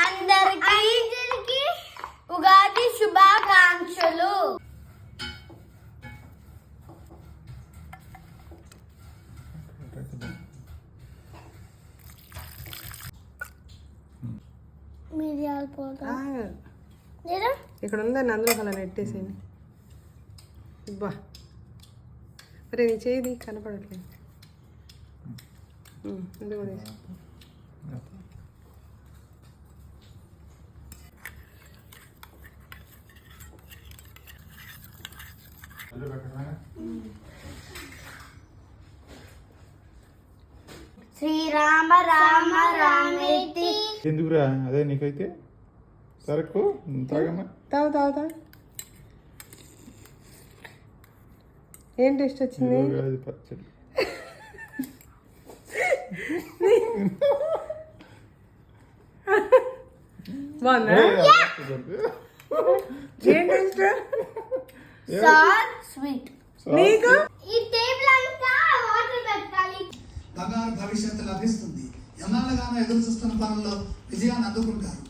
అందరికీ ఉగాది శుభాకాంక్షలు. మిరియాల పౌడర్ ఇక్కడ ఉందని అందులో అలా నెట్టేసేయండి. బా మరి నీ చేయి కనపడట్లేదు. ఇది కూడా శ్రీరామ రామ రామేతి. ఎందుకురా అదే నీకైతే సరకు తాగమ్మా. తాగు తాగు తాగు. ఏం టేస్ట్ వచ్చింది? పచ్చడి బాగుందా? ఏం టేస్ట్? Sir sweet. నీకు ఈ టేబుల్ అంతా వాటర్ పెట్టాలి. బంగారు భవిష్యత్తు లభిస్తుంది. ఎన్నాళ్ళుగానో ఎదురు చూస్తున్న పనుల్లో విజయాన్ని అందుకుంటారు.